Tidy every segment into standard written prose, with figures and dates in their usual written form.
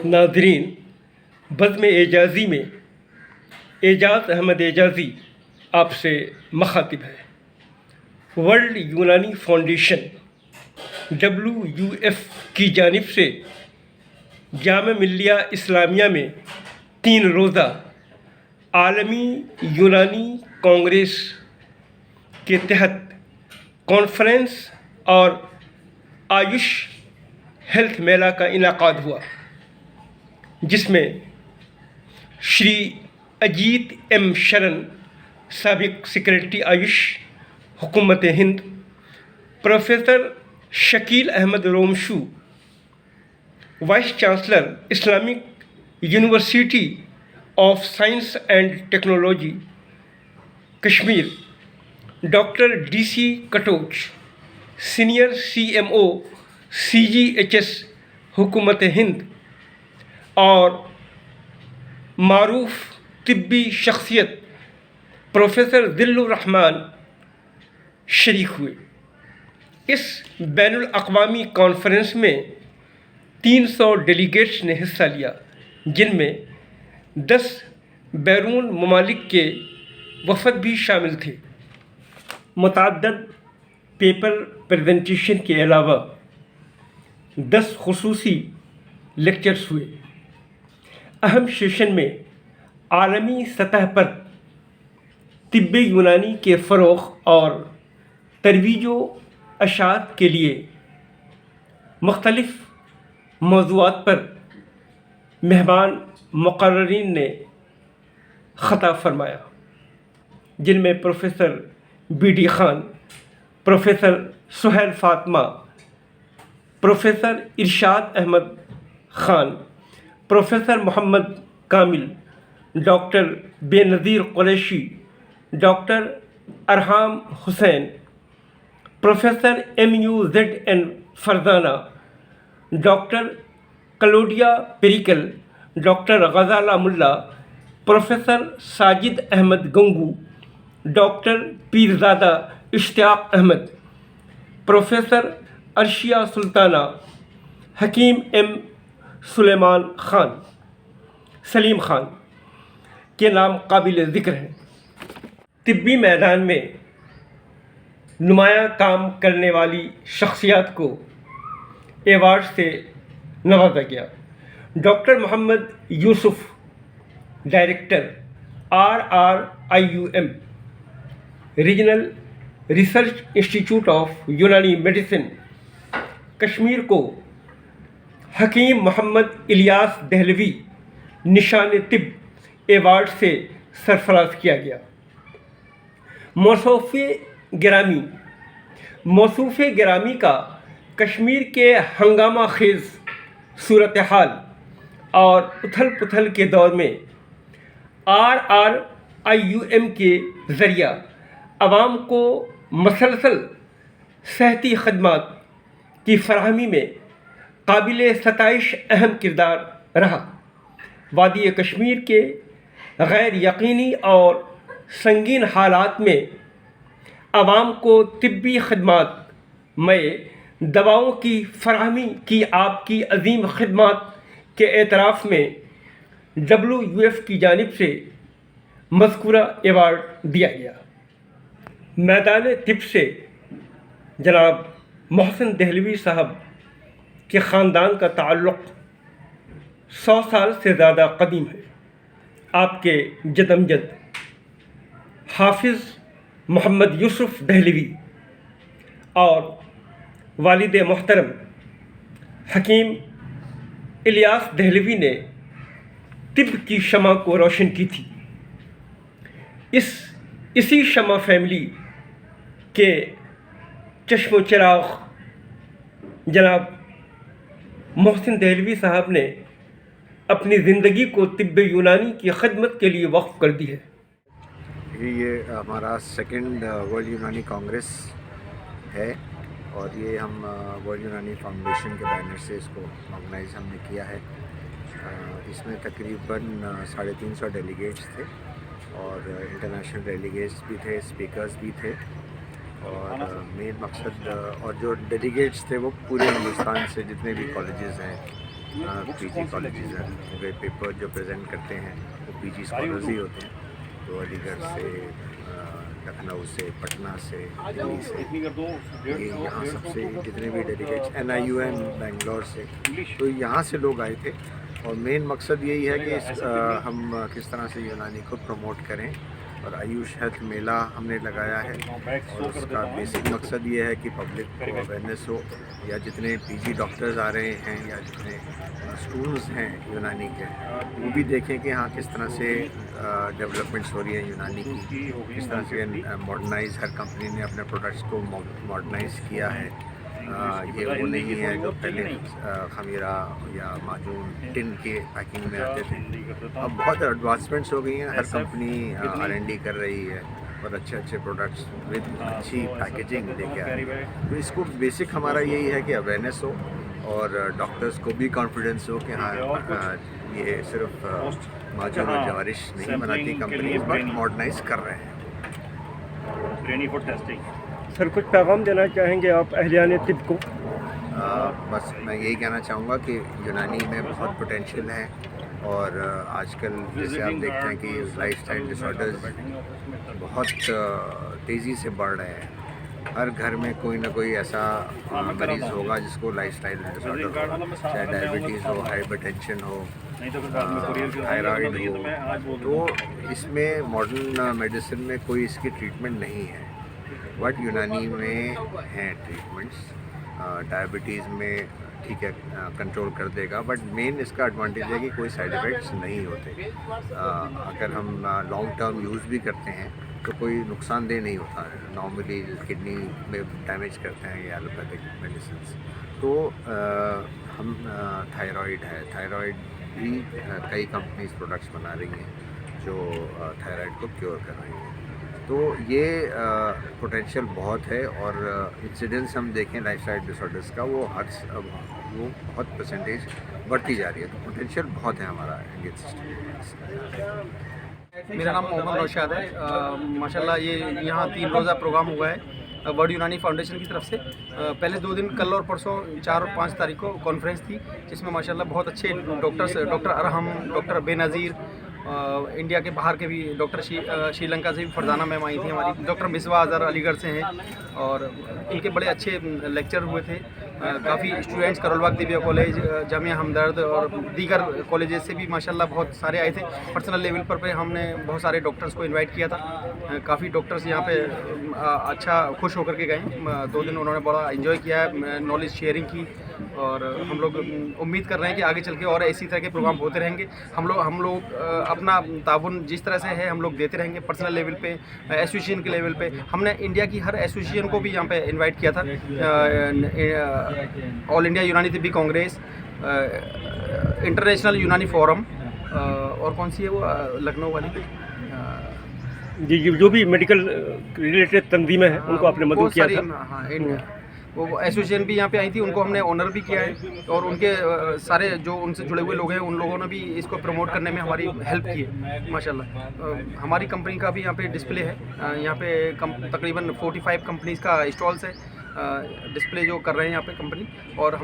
नाज़रीन, बज़्म एजाज़ी में एजाज़ अहमद एजाज़ी आपसे मखातिब है। वर्ल्ड यूनानी फाउंडेशन WUF की जानिब से जामिया मिल्लिया इस्लामिया में 3 रोज़ा आलमी यूनानी कांग्रेस के तहत कॉन्फ्रेंस और आयुष हेल्थ मेला का इनेकाद हुआ, जिसमें श्री अजीत M शरण, साबिक सेक्रेटरी आयुष हुकूमत Hind, professor Shakeel Ahmad Romshoo, vice chancellor Islamic university of science and technology Kashmir, doctor DC Katoch, senior CMO CGHS हुकूमत हिंद और मारूफ तिब्बी शख्सियत प्रोफेसर दिलुर रहमान शरीक हुए। इस बैनुल अक़वामी कॉन्फ्रेंस में 300 डेलीगेट्स ने हिस्सा लिया, जिनमें 10 बैरून ममालिक के वफ़द भी शामिल थे। मुतअद्दिद पेपर प्रेजेंटेशन के अलावा 10 खुसूसी लेक्चर्स हुए। अहम सेशन में आलमी सतह पर तिब्बे यूनानी के फ़रोग़ और तरवीजो अशात के लिए मुख्तलिफ़ मौज़ूआत पर मेहमान मुक़र्ररीन ने ख़ताब फरमाया, जिनमें professor BD Khan, professor Suhail Fatima, professor Irshad Ahmad Khan, professor Mohammad Kamil, doctor Benazir Qureshi, doctor Arham Hussain, professor MUZN Farzana, doctor Claudia पेरिकल, doctor Ghazala Mulla, professor Sajid Ahmad Gangoo, doctor Peerzada Ishtiaq Ahmad, professor Arshiya Sultana, Hakim M Suleman Khan, Saleem Khan के नाम काबिल ज़िक्र हैं। तिब्बी मैदान में नुमायाँ काम करने वाली शख्सियात को एवार्ड से नवाजा गया। Doctor Mohammad Yusuf, director RRIUM regional research institute of Unani medicine Kashmir, को हकीम मोहम्मद इलियास दहलवी निशान तिब एवार्ड से सरफराज किया गया। मौसूफ़े गिरामी का कश्मीर के हंगामा खेज़ सूरत हाल और उथल पुथल के दौर में RRIUM के ज़रिया आवाम को मसलसल सेहती खदमात की फराहमी में काबिल सताइश अहम किरदार रहा। वादी कश्मीर के गैर यकीनी और संगीन हालात में आवाम को तिब्बी खदमात में दवाओं की फराहमी की आपकी अजीम खदमात के एतराफ़ में WUF की जानिब से मज़कूरा एवार्ड दिया गया। मैदान तिब से जनाब मोहसिन दहलवी साहब के ख़ानदान का ताल्लुक़ 100 साल से ज़्यादा कदीम है। आपके जदमजद हाफिज़ मोहम्मद यूसुफ दहलवी और वालिद मोहतरम हकीम इलियास दहलवी ने तिब की शमा को रोशन की थी। इसी शमा फैमिली के चश्मो चिराग जनाब मोहसिन दहलवी साहब ने अपनी ज़िंदगी को तिब्ब यूनानी की खदमत के लिए वक्फ़ कर दी है। ये हमारा सेकंड वर्ल्ड यूनानी कांग्रेस है और ये हम वर्ल्ड यूनानी फाउंडेशन के बैनर से इसको ऑर्गेनाइज हमने किया है। इसमें तकरीबन 350 डेलीगेट्स थे और इंटरनेशनल डेलीगेट्स भी थे, स्पीकर्स भी थे और मेन मकसद और जो डेलीगेट्स थे वो पूरे हिंदुस्तान से जितने भी कॉलेजेस हैं PG कॉलेजेस हैं, उनके पेपर जो प्रेजेंट करते हैं वो PG स्कॉलर्स ही होते हैं। तो अलीगढ़ से, लखनऊ से, पटना से, दिल्ली से, ये यहाँ सबसे जितने भी डेलीगेट्स, NIUM बेंगलोर से, तो यहाँ से लोग आए थे। और मेन मकसद यही है कि हम किस तरह से यूनानी को प्रमोट करें। और आयुष हेल्थ मेला हमने लगाया है और उसका बेसिक मकसद ये है कि पब्लिक को अवेयरनेस हो, या जितने PG डॉक्टर्स आ रहे हैं या जितने स्टूडेंट्स हैं यूनानी के, वो भी देखें कि हाँ किस तरह से डेवलपमेंट्स हो रही है यूनानी की, किस तरह से मॉडर्नाइज, हर कंपनी ने अपने प्रोडक्ट्स को मॉडर्नाइज किया है। ये वो नहीं है जो पहले खमीरा या माजून टिन के पैकिंग में आते थे। अब बहुत एडवांसमेंट्स हो गई हैं, हर कंपनी R&D कर रही है और अच्छे अच्छे प्रोडक्ट्स विद अच्छी पैकेजिंग लेके आ रही है। तो इसको बेसिक हमारा यही है कि अवेयरनेस हो और डॉक्टर्स को भी कॉन्फिडेंस हो कि हाँ ये सिर्फ माजून और जवारिश नहीं बनाती कंपनी, बट मॉडर्नाइज कर रहे हैं। सर कुछ पैगाम देना चाहेंगे आप अहलियान तिब को? बस मैं यही कहना चाहूँगा कि यूनानी में बहुत पोटेंशियल है। और आजकल जैसे आप देखते हैं कि लाइफस्टाइल डिसऑर्डर्स बहुत तेज़ी से बढ़ रहे हैं। हर घर में कोई ना कोई ऐसा मरीज़ होगा जिसको लाइफस्टाइल डिसऑर्डर हो, चाहे डायबिटीज़ हो, हाइपरटेंशन हो, थायराइड हो। तो इसमें मॉडर्न मेडिसिन में कोई इसकी ट्रीटमेंट नहीं है, बट यूनानी में हैं ट्रीटमेंट्स। डायबिटीज़ में ठीक है कंट्रोल कर देगा, बट मेन इसका एडवांटेज है कि कोई साइड इफ़ेक्ट्स नहीं होते। अगर हम लॉन्ग टर्म यूज़ भी करते हैं तो कोई नुकसानदेह नहीं होता है। नॉर्मली किडनी में डैमेज करते हैं ये एलोपैथिक मेडिसिन। तो हम थायराइड है, थायराइड भी कई कंपनीज प्रोडक्ट्स बना रही हैं जो थायराइड को क्योर कर रही हैं। तो ये पोटेंशियल बहुत है। और इंसिडेंस हम देखें लाइफस्टाइल डिसऑर्डर्स का, वो बहुत परसेंटेज बढ़ती जा रही है। तो पोटेंशियल बहुत है हमारा इंडियन सिस्टम। मेरा नाम मोहम्मद नौशाद है। माशाल्लाह ये यहाँ 3 रोज़ा प्रोग्राम हुआ है वर्ल्ड यूनानी फाउंडेशन की तरफ से। पहले 2 दिन कल और परसों 4 और 5 तारीख को कॉन्फ्रेंस थी, जिसमें माशाल्लाह बहुत अच्छे doctors, doctor Arham, doctor Benazir, India के बाहर के भी डॉक्टर श्रीलंका से भी फरजाना मैम आई थी हमारी, डॉक्टर मिसबा अज़हर अलीगढ़ से हैं और इनके बड़े अच्छे लेक्चर हुए थे। काफ़ी स्टूडेंट्स करोलबाग दिव्या कॉलेज, जामिया हमदर्द और दीगर कॉलेजेस से भी माशाल्लाह बहुत सारे आए थे। पर्सनल लेवल पर हमने बहुत सारे डॉक्टर्स को इनवाइट किया था। काफ़ी डॉक्टर्स यहाँ पे अच्छा खुश होकर के गए। 2 दिन उन्होंने बड़ा एंजॉय किया है, नॉलेज शेयरिंग की। और हम लोग उम्मीद कर रहे हैं कि आगे चल के और इसी तरह के प्रोग्राम होते रहेंगे। हम लोग अपना ताउन जिस तरह से है हम लोग देते रहेंगे। पर्सनल लेवल पे, एसोसिएशन के लेवल पे हमने इंडिया की हर एसोसिएशन को भी यहाँ पे इनवाइट किया था। ऑल इंडिया यूनानी तिब्बी कांग्रेस, इंटरनेशनल यूनानी फोरम, और कौन सी है वो लखनऊ वाली, जी जो भी मेडिकल रिलेटेड तंजीमें हैं उनको आपने मदद किया था। हाँ, वो एसोसिएशन भी यहाँ पे आई थी, उनको हमने ऑनर भी किया है। और उनके सारे जो उनसे जुड़े हुए लोग हैं उन लोगों ने भी इसको प्रमोट करने में हमारी हेल्प की है माशाल्लाह। हमारी कंपनी का भी यहाँ पे डिस्प्ले है। यहाँ पे तकरीबन 45 कंपनीज का स्टॉल्स है, डिस्प्ले जो कर रहे हैं यहाँ पे कंपनी। और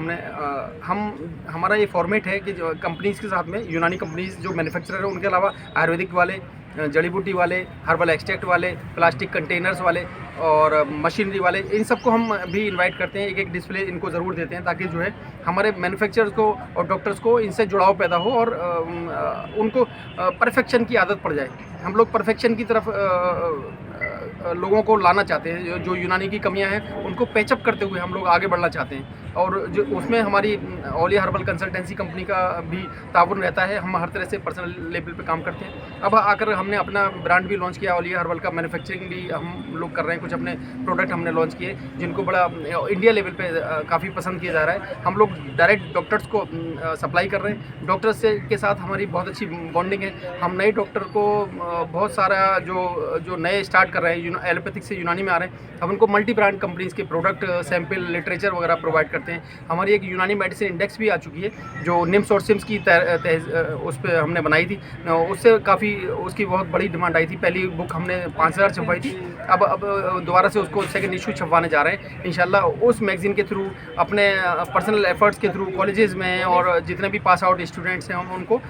हमारा ये फॉर्मेट है कि जो कंपनीज़ के साथ में यूनानी कंपनीज़ जो मैन्युफैक्चरर है उनके अलावा आयुर्वेदिक वाले, जड़ी बूटी वाले, हर्बल एक्सट्रैक्ट वाले, प्लास्टिक कंटेनर्स वाले और मशीनरी वाले, इन सबको हम भी इनवाइट करते हैं। एक डिस्प्ले इनको ज़रूर देते हैं ताकि जो है हमारे मैन्युफैक्चरर्स को और डॉक्टर्स को इनसे जुड़ाव पैदा हो और उनको परफेक्शन की आदत पड़ जाए। हम लोग परफेक्शन की तरफ लोगों को लाना चाहते हैं। जो यूनानी की कमियां हैं उनको पैचअप करते हुए हम लोग आगे बढ़ना चाहते हैं। और जो उसमें हमारी औलिया हर्बल कंसल्टेंसी कंपनी का भी ताउन रहता है। हम हर तरह से पर्सनल लेवल पे काम करते हैं। अब आकर हमने अपना ब्रांड भी लॉन्च किया, औलिया हर्बल का मैन्युफैक्चरिंग भी हम लोग कर रहे हैं। कुछ अपने प्रोडक्ट हमने लॉन्च किए जिनको बड़ा इंडिया लेवल पे काफ़ी पसंद किया जा रहा है। हम लोग डायरेक्ट डॉक्टर्स को सप्लाई कर रहे हैं। डॉक्टर्स के साथ हमारी बहुत अच्छी बॉन्डिंग है। हम नए डॉक्टर को बहुत सारा जो नए स्टार्ट कर रहे हैं एलोपैथिक से यूनानी में आ रहे हैं, हम उनको मल्टी ब्रांड कंपनीज़ के प्रोडक्ट, सैंपल, लिटरेचर वगैरह प्रोवाइड करते हैं। हमारी एक यूनानी मेडिसिन इंडेक्स भी आ चुकी है जो निम्स और सिम्स की उस पर हमने बनाई थी। उससे काफ़ी उसकी बहुत बड़ी डिमांड आई थी। पहली बुक हमने 5000 छपवाई थी अब दोबारा से उसको सेकंड इशू छपवाने जा रहे हैं इंशाल्लाह। उस मैगज़ीन के थ्रू अपने पर्सनल एफर्ट्स के थ्रू कॉलेजेस में और जितने भी पास आउट स्टूडेंट्स हैं हम उनको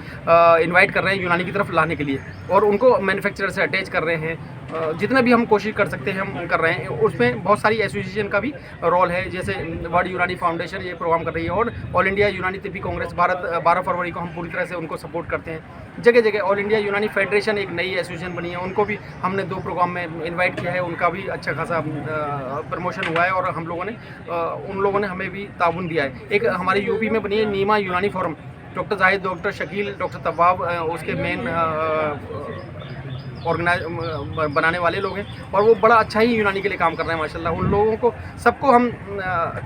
इनवाइट कर रहे हैं यूनानी की तरफ लाने के लिए, और उनको मैन्युफैक्चरर से अटैच कर रहे हैं। जितना भी हम कोशिश कर सकते हैं हम कर रहे हैं। उसमें बहुत सारी एसोसिएशन का भी रोल है, जैसे वर्ल्ड यूनानी फाउंडेशन ये प्रोग्राम कर रही है, और ऑल इंडिया यूनानी तिब्बी कांग्रेस भारत 12 फरवरी को हम पूरी तरह से उनको सपोर्ट करते हैं। जगह जगह ऑल इंडिया यूनानी फेडरेशन एक नई एसोसिएशन बनी है, उनको भी हमने 2 प्रोग्राम में इनवाइट किया है, उनका भी अच्छा खासा प्रमोशन हुआ है, और हम लोगों ने उन लोगों ने हमें भी ताउन दिया है। एक हमारी यूपी में बनी है NIMA Unani forum, doctor Zahid, doctor Shakeel, doctor Tawab उसके मेन ऑर्गेनाइज बनाने वाले लोग हैं, और वो बड़ा अच्छा ही यूनानी के लिए काम कर रहे हैं माशाल्लाह। उन लोगों को सबको हम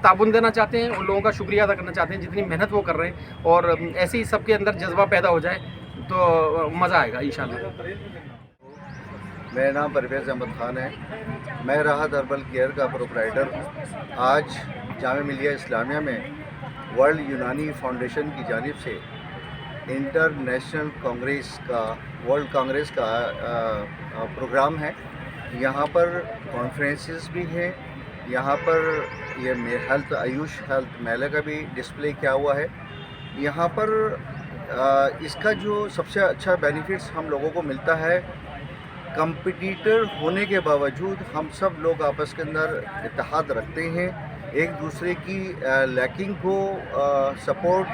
ताउन देना चाहते हैं, उन लोगों का शुक्रिया अदा करना चाहते हैं जितनी मेहनत वो कर रहे हैं, और ऐसे ही सबके अंदर जज्बा पैदा हो जाए तो मज़ा आएगा इंशाल्लाह। मेरा नाम परवेज़ अहमद ख़ान है। मैं राहत हर्बल केयर का प्रोप्राइटर आज जामिया मिलिया इस्लामिया में वर्ल्ड यूनानी फाउंडेशन की जानिब से इंटरनेशनल कांग्रेस का वर्ल्ड कांग्रेस का प्रोग्राम है। यहाँ पर कॉन्फ्रेंसेस भी हैं, यहाँ पर ये हेल्थ आयुष हेल्थ मेले का भी डिस्प्ले किया हुआ है। यहाँ पर इसका जो सबसे अच्छा बेनिफिट्स हम लोगों को मिलता है, कंपटीटर होने के बावजूद हम सब लोग आपस के अंदर इत्तेहाद रखते हैं, एक दूसरे की लैकिंग को सपोर्ट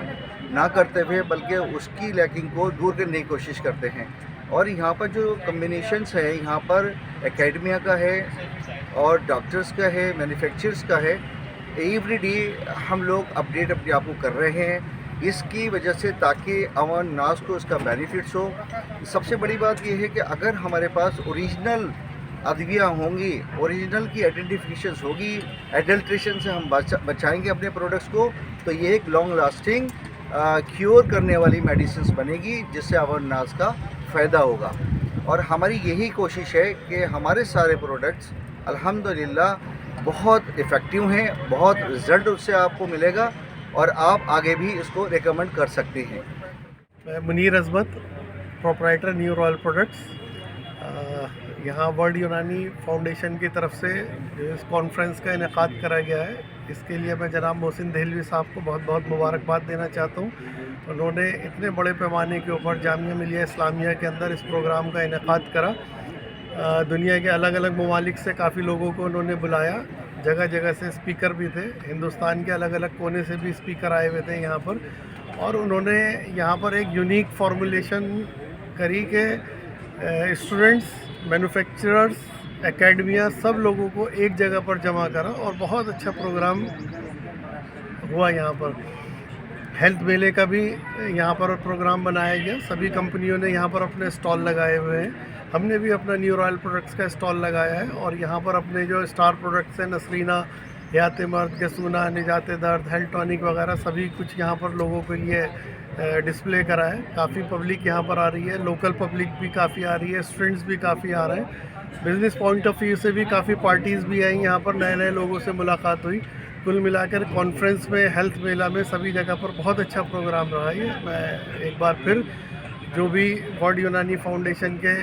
ना करते हुए बल्कि उसकी लैकिंग को दूर करने की कोशिश करते हैं। और यहाँ पर जो कम्बिनेशंस है, यहाँ पर एकेडमिया का है और डॉक्टर्स का है, मैन्युफैक्चरर्स का है। एवरी डे हम लोग अपडेट अपने आप को कर रहे हैं इसकी वजह से, ताकि अवाम नास को इसका बेनिफिट्स हो। सबसे बड़ी बात यह है कि अगर हमारे पास ओरिजिनल अदविया होंगी, ओरिजिनल की आइडेंटिफिकेशंस होगी, एडल्ट्रेशन से हम बचाएंगे अपने प्रोडक्ट्स को, तो ये एक लॉन्ग लास्टिंग क्योर करने वाली मेडिसिन बनेगी जिससे अवाम नास का फ़ायदा होगा। और हमारी यही कोशिश है कि हमारे सारे प्रोडक्ट्स अल्हम्दुलिल्लाह बहुत इफ़ेक्टिव हैं, बहुत रिज़ल्ट उससे आपको मिलेगा और आप आगे भी इसको रिकमेंड कर सकते हैं। मैं Munir Azmat, proprietor new royal products. यहाँ वर्ल्ड यूनानी फाउंडेशन की तरफ से इस कॉन्फ्रेंस का इनेकाद करा गया है, इसके लिए मैं जनाब मोहसिन दहलवी साहब को बहुत बहुत मुबारकबाद देना चाहता हूँ। उन्होंने इतने बड़े पैमाने के ऊपर जामिया मिलिया इस्लामिया के अंदर इस प्रोग्राम का इनेकाद करा। दुनिया के अलग अलग ममालिक से काफ़ी लोगों को उन्होंने बुलाया, जगह जगह से स्पीकर भी थे, हिंदुस्तान के अलग अलग कोने से भी स्पीकर आए हुए थे यहाँ पर। और उन्होंने यहाँ पर एक यूनिक फार्मूलेशन करी कि स्टूडेंट्स, मैन्युफैक्चरर्स, एकेडमिया सब लोगों को एक जगह पर जमा करा और बहुत अच्छा प्रोग्राम हुआ। यहाँ पर हेल्थ मेले का भी यहाँ पर प्रोग्राम बनाया गया, सभी कंपनियों ने यहाँ पर अपने स्टॉल लगाए हुए हैं। हमने भी अपना न्यू रॉयल प्रोडक्ट्स का स्टॉल लगाया है और यहाँ पर अपने जो स्टार प्रोडक्ट्स हैं, नसरीना, हयात मर्द, गसूना, निजात दर्द, हेल्थ टॉनिक वगैरह सभी कुछ यहाँ पर लोगों के लिए डिस्प्ले करा है। काफ़ी पब्लिक यहाँ पर आ रही है, लोकल पब्लिक भी काफ़ी आ रही है, स्टूडेंट्स भी काफ़ी आ रहे हैं। बिज़नेस पॉइंट ऑफ व्यू से भी काफ़ी पार्टीज़ भी आई, यहाँ पर नए नए लोगों से मुलाकात हुई। कुल मिलाकर कॉन्फ्रेंस में, हेल्थ मेला में, सभी जगह पर बहुत अच्छा प्रोग्राम रहा है। मैं एक बार फिर जो भी वर्ल्ड यूनानी फाउंडेशन के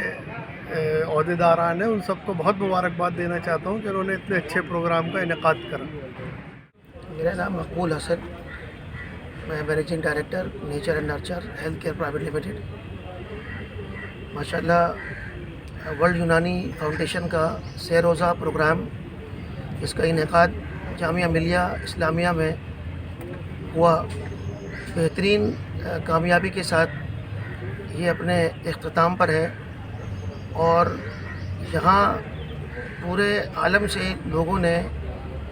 अहदेदारान हैं उन सबको बहुत मुबारकबाद देना चाहता हूँ कि उन्होंने इतने अच्छे प्रोग्राम का इनेकाद करा। मेरा नाम मकबूल हसन, मैं managing director nature and nurture health care private limited. माशाल्लाह वर्ल्ड यूनानी फाउंडेशन का सह रोज़ा प्रोग्राम, इसका इनेकाद जामिया मिलिया इस्लामिया में हुआ। बेहतरीन कामयाबी के साथ ये अपने इख्तिताम पर है और यहाँ पूरे आलम से लोगों ने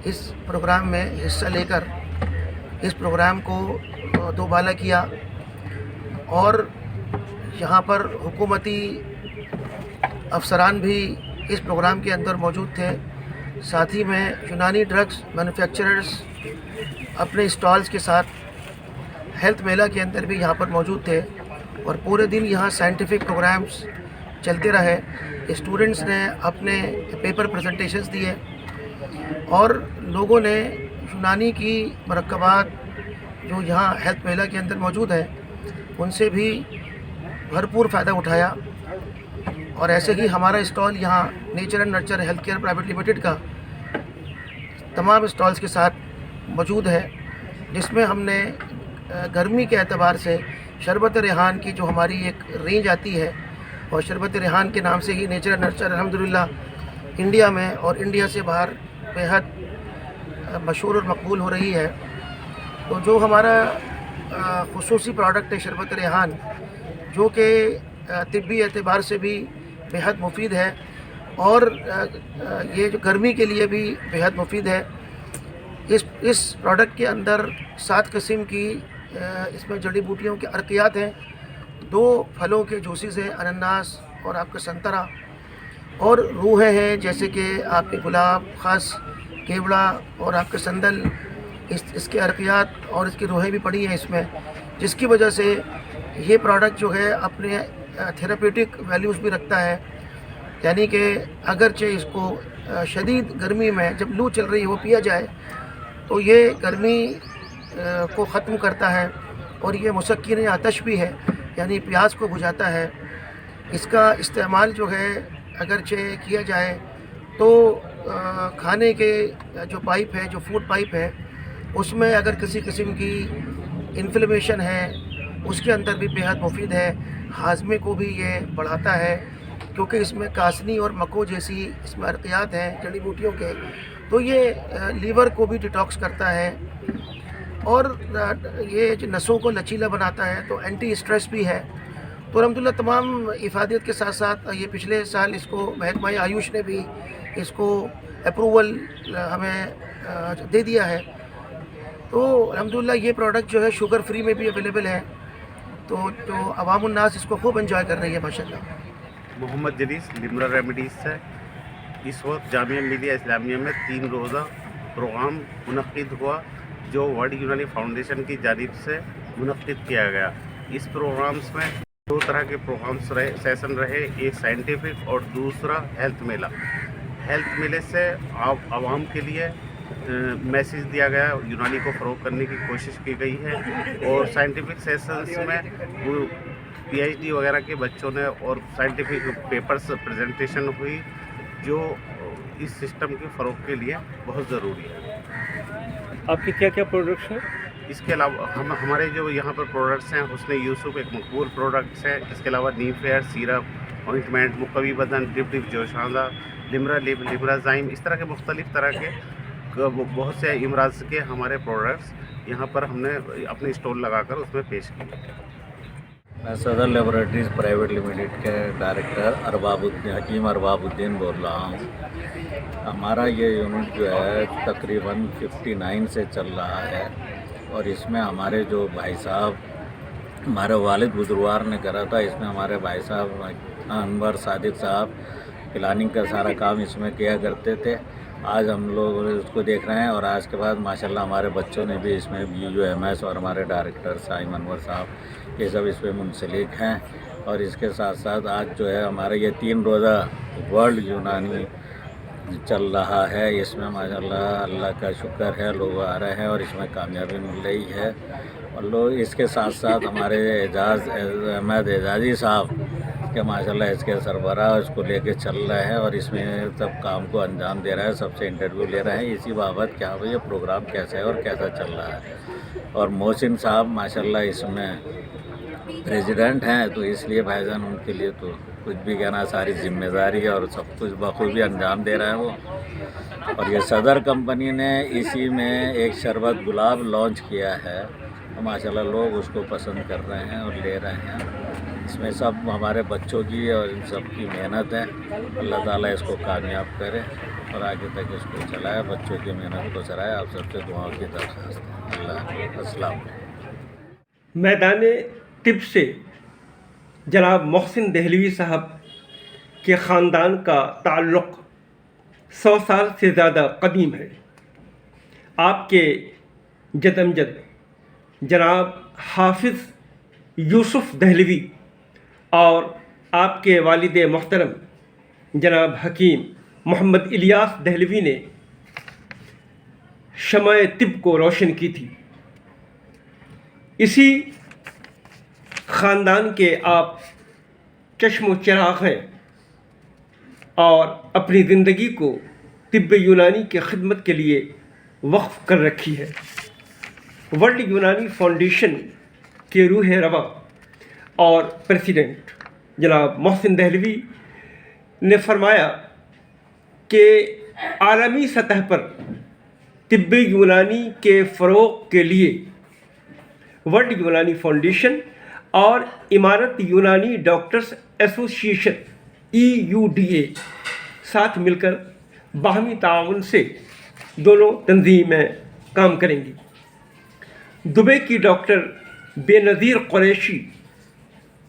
इस प्रोग्राम में हिस्सा लेकर इस प्रोग्राम को दोबाला किया। और यहाँ पर हुकूमती अफसरान भी इस प्रोग्राम के अंदर मौजूद थे। साथ ही में यूनानी ड्रग्स मैन्युफैक्चरर्स अपने स्टॉल्स के साथ हेल्थ मेला के अंदर भी यहाँ पर मौजूद थे और पूरे दिन यहाँ साइंटिफिक प्रोग्राम्स चलते रहे। स्टूडेंट्स ने अपने पेपर प्रेजेंटेशंस दिए और लोगों ने यूनानी की मरकबात जो यहाँ हेल्थ मेला के अंदर मौजूद है उनसे भी भरपूर फ़ायदा उठाया। اور ایسے ہی ہمارا اسٹال یہاں nature and nurture health care private limited کا تمام اسٹالز کے ساتھ موجود ہے، جس میں ہم نے گرمی کے اعتبار سے شربت ریحان کی جو ہماری ایک رینج آتی ہے، اور شربت ریحان کے نام سے ہی نیچر اینڈ نرچر الحمدللہ انڈیا میں اور انڈیا سے باہر بےحد مشہور اور مقبول ہو رہی ہے۔ تو جو ہمارا خصوصی پروڈکٹ ہے شربت ریحان، جو کہ طبی اعتبار سے بھی بےحد مفید ہے اور یہ جو گرمی کے لیے بھی بےحد مفید ہے۔ اس پروڈکٹ کے اندر 7 قسم کی اس میں جڑی بوٹیوں کے ارکیات ہیں، 2 پھلوں کے جوسز ہیں، انناس اور آپ کا سنترا، اور روحیں ہیں جیسے کہ آپ کے گلاب، خس، کیوڑا اور آپ کا سندل، اس کے ارکیات اور اس کی روحیں بھی پڑی ہیں اس میں، جس کی وجہ سے یہ پروڈکٹ جو ہے اپنے تھیراپیوٹک ویلیوز بھی رکھتا ہے، یعنی کہ اگرچہ اس کو شدید گرمی میں جب لو چل رہی ہو پیا جائے تو یہ گرمی کو ختم کرتا ہے، اور یہ مسکن آتش بھی ہے، یعنی پیاس کو بجھاتا ہے۔ اس کا استعمال جو ہے اگرچہ کیا جائے تو کھانے کے جو پائپ ہے، جو فوڈ پائپ ہے، اس میں اگر کسی قسم کی انفلیمیشن ہے اس کے اندر بھی بےحد مفید ہے، ہاضمے کو بھی یہ بڑھاتا ہے، کیونکہ اس میں کاسنی اور مکو جیسی اس میں ارکیات ہیں جڑی بوٹیوں کے، تو یہ لیور کو بھی ڈیٹاکس کرتا ہے، اور یہ جو نسوں کو لچیلا بناتا ہے، تو اینٹی اسٹریس بھی ہے۔ تو الحمدللہ تمام افادیت کے ساتھ ساتھ یہ پچھلے سال اس کو محکمہ آیوش نے بھی اس کو اپروول ہمیں دے دیا ہے، تو الحمدللہ یہ پروڈکٹ جو ہے شوگر فری میں بھی اویلیبل ہے، تو جو عوام الناس اس کو خوب انجوائے کر رہی ہے ماشاءاللہ۔ محمد جلیس لمرا ریمیڈیز سے اس وقت جامعہ ملیہ اسلامیہ میں 3 روزہ پروگرام منعقد ہوا جو ورلڈ یونانی فاؤنڈیشن کی جانب سے منعقد کیا گیا۔ اس پروگرامز میں 2 طرح کے پروگرامز سیشن رہے، ایک سائنٹیفک اور دوسرا ہیلتھ میلہ۔ ہیلتھ میلے سے عوام کے لیے میسیج دیا گیا، یونانی کو فروغ کرنے کی کوشش کی گئی ہے، اور سائنٹیفک سیشنز میں پی ایچ ڈی وغیرہ کے بچوں نے اور سائنٹیفک پیپرز پریزنٹیشن ہوئی جو اس سسٹم کے فروغ کے لیے بہت ضروری ہے۔ آپ کے کیا کیا پروڈکٹس ہیں؟ اس کے علاوہ ہمارے جو یہاں پر پروڈکٹس ہیں، حسن یوسف ایک مقبول پروڈکٹس ہے، اس کے علاوہ نیم فیئر، سیرپ، آئنٹمنٹ، مقوی بدن، ڈپ جوشاندہ، لمرا لیب، لمرا زائم، اس طرح کے مختلف طرح کے بہت سے امراض کے ہمارے پروڈکٹس یہاں پر ہم نے اپنے اسٹال لگا کر اس میں پیش کیے۔ میں صدر لیبارٹریز پرائیویٹ لمیٹڈ کے ڈائریکٹر حکیم ارباب الدین بول رہا ہوں۔ ہمارا یہ یونٹ جو ہے تقریباً 59 سے چل رہا ہے، اور اس میں ہمارے جو بھائی صاحب ہمارے والد بزرگوار نے کرا تھا، اس میں ہمارے بھائی صاحب انور صادق صاحب پلاننگ کا سارا کام اس میں کیا کرتے تھے۔ آج ہم لوگ اس کو دیکھ رہے ہیں، اور آج کے بعد ماشاءاللہ ہمارے بچوں نے بھی اس میں BUMS اور ہمارے ڈائریکٹر سائم انور صاحب یہ سب اس میں منسلک ہیں۔ اور اس کے ساتھ ساتھ آج جو ہے ہمارا یہ 3 روزہ ورلڈ یونانی چل رہا ہے، اس میں ماشاءاللہ اللہ کا شکر ہے لوگ آ رہے ہیں اور اس میں کامیابی مل رہی ہے، اور لوگ اس کے ساتھ ساتھ ہمارے احمد اعجازی صاحب کہ ماشاءاللہ اس کے سربراہ اس کو لے کے چل رہے ہیں، اور اس میں سب کام کو انجام دے رہے ہیں، سب سے انٹرویو لے رہے ہیں اسی بابت کہ یہ پروگرام کیسا ہے اور کیسا چل رہا ہے۔ اور محسن صاحب ماشاءاللہ اس میں پریزیڈنٹ ہیں، تو اس لیے بھائی جان ان کے لیے تو کچھ بھی کہنا، ساری ذمہ داری ہے اور سب کچھ بخوبی انجام دے رہے ہیں وہ۔ اور یہ صدر کمپنی نے اسی میں ایک شربت گلاب لانچ کیا ہے، ماشاءاللہ لوگ اس کو پسند کر رہے ہیں اور لے رہے ہیں۔ اس میں سب ہمارے بچوں کی اور ان سب کی محنت ہے، اللہ تعالیٰ اس کو کامیاب کرے اور آگے تک اس کو چلائے، بچوں کی محنت کو چلائے۔ آپ سب سے دعاؤں کی درخواست ہے۔ اللہ السلام علیکم۔ میدان طب سے جناب محسن دہلوی صاحب کے خاندان کا تعلق 100 سال سے زیادہ قدیم ہے۔ آپ کے جد امجد جناب حافظ یوسف دہلوی اور آپ کے والد محترم جناب حکیم محمد الیاس دہلوی نے شمع طب کو روشن کی تھی۔ اسی خاندان کے آپ چشم و چراغ ہیں اور اپنی زندگی کو طب یونانی کی خدمت کے لیے وقف کر رکھی ہے۔ ورلڈ یونانی فاؤنڈیشن کے روح رواں اور پریزیڈنٹ جناب محسن دہلوی نے فرمایا کہ عالمی سطح پر طب یونانی کے فروغ کے لیے ورلڈ یونانی فاؤنڈیشن اور امارت یونانی ڈاکٹرز ایسوسی ایشن EUDA ساتھ مل کر باہمی تعاون سے دونوں تنظیمیں کام کریں گی۔ دبئی کی ڈاکٹر بے نظیر قریشی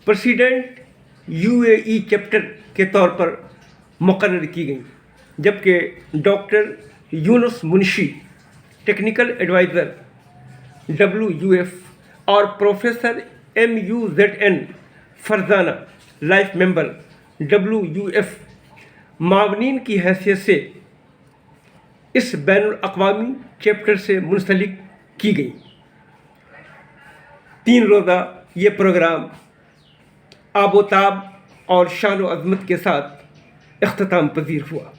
پریزیڈنٹ UAE چیپٹر کے طور پر مقرر کی گئیں، جبکہ ڈاکٹر یونس منشی ٹیکنیکل ایڈوائزر WUF اور پروفیسر MUZN فرزانہ لائف ممبر WUF معاونین کی حیثیت سے اس بین الاقوامی چیپٹر سے منسلک کی گئی۔ 3 روزہ یہ پروگرام آب و تاب اور شان و عظمت کے ساتھ اختتام پذیر ہوا۔